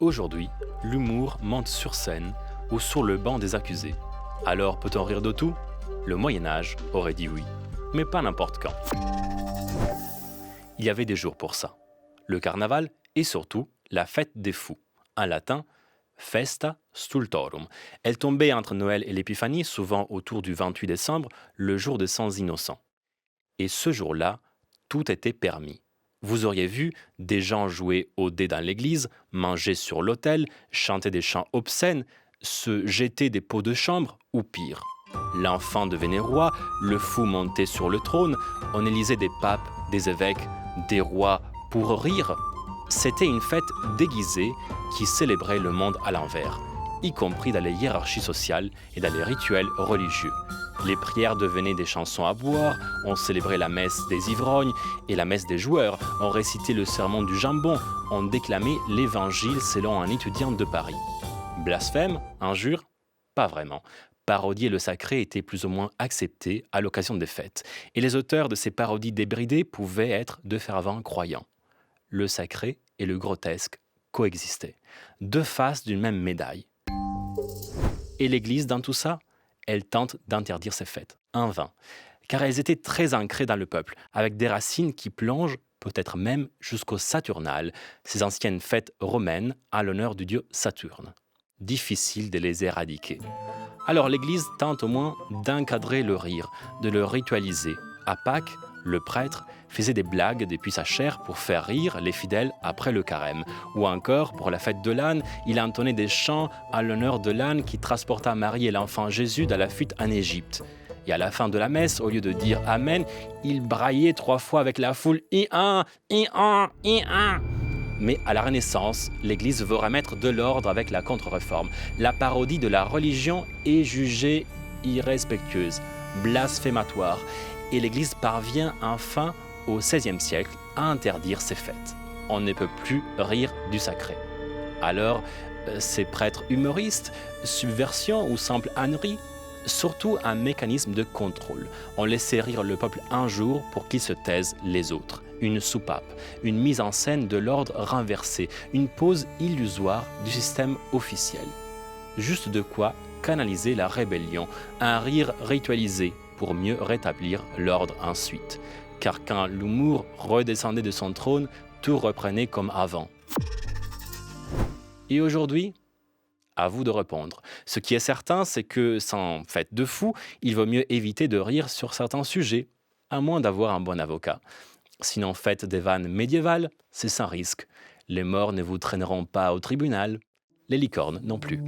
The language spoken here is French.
Aujourd'hui, l'humour monte sur scène ou sur le banc des accusés. Alors peut-on rire de tout? Le Moyen-Âge aurait dit oui, mais pas n'importe quand. Il y avait des jours pour ça. Le carnaval et surtout la fête des fous, en latin Festa Stultorum. Elle tombait entre Noël et l'Épiphanie, souvent autour du 28 décembre, le jour des Saints Innocents. Et ce jour-là, tout était permis. Vous auriez vu des gens jouer au dé dans l'église, manger sur l'autel, chanter des chants obscènes, se jeter des pots de chambre ou pire. L'enfant devenait roi, le fou montait sur le trône, on élisait des papes, des évêques, des rois pour rire. C'était une fête déguisée qui célébrait le monde à l'envers, y compris dans les hiérarchies sociales et dans les rituels religieux. Les prières devenaient des chansons à boire, on célébrait la messe des ivrognes et la messe des joueurs, on récitait le sermon du jambon, on déclamait l'évangile selon un étudiant de Paris. Blasphème? Injure? Pas vraiment. Parodier le sacré était plus ou moins accepté à l'occasion des fêtes, et les auteurs de ces parodies débridées pouvaient être de fervents croyants. Le sacré et le grotesque coexistaient, deux faces d'une même médaille. Et l'Église dans tout ça? Elle tente d'interdire ces fêtes, en vain, car elles étaient très ancrées dans le peuple, avec des racines qui plongent peut-être même jusqu'au Saturnal, ces anciennes fêtes romaines à l'honneur du dieu Saturne. Difficile de les éradiquer. Alors l'Église tente au moins d'encadrer le rire, de le ritualiser. À Pâques, le prêtre faisait des blagues depuis sa chair pour faire rire les fidèles après le carême. Ou encore, pour la fête de l'âne, il entonnait des chants à l'honneur de l'âne qui transporta Marie et l'enfant Jésus dans la fuite en Égypte. Et à la fin de la messe, au lieu de dire Amen, il braillait 3 fois avec la foule I1, I1, I1. Mais à la Renaissance, l'Église veut remettre de l'ordre avec la contre-réforme. La parodie de la religion est jugée irrespectueuse, blasphématoire. Et l'Église parvient enfin au XVIe siècle à interdire ces fêtes. On ne peut plus rire du sacré. Alors, ces prêtres humoristes, subversion ou simple ânerie, surtout un mécanisme de contrôle. On laissait rire le peuple un jour pour qu'il se taise les autres. Une soupape, une mise en scène de l'ordre renversé, une pause illusoire du système officiel. Juste de quoi canaliser la rébellion, un rire ritualisé pour mieux rétablir l'ordre ensuite. Car quand l'humour redescendait de son trône, tout reprenait comme avant. Et aujourd'hui? À vous de répondre. Ce qui est certain, c'est que sans fête de fou, il vaut mieux éviter de rire sur certains sujets, à moins d'avoir un bon avocat. Sinon, faites des vannes médiévales, c'est sans risque. Les morts ne vous traîneront pas au tribunal, les licornes non plus.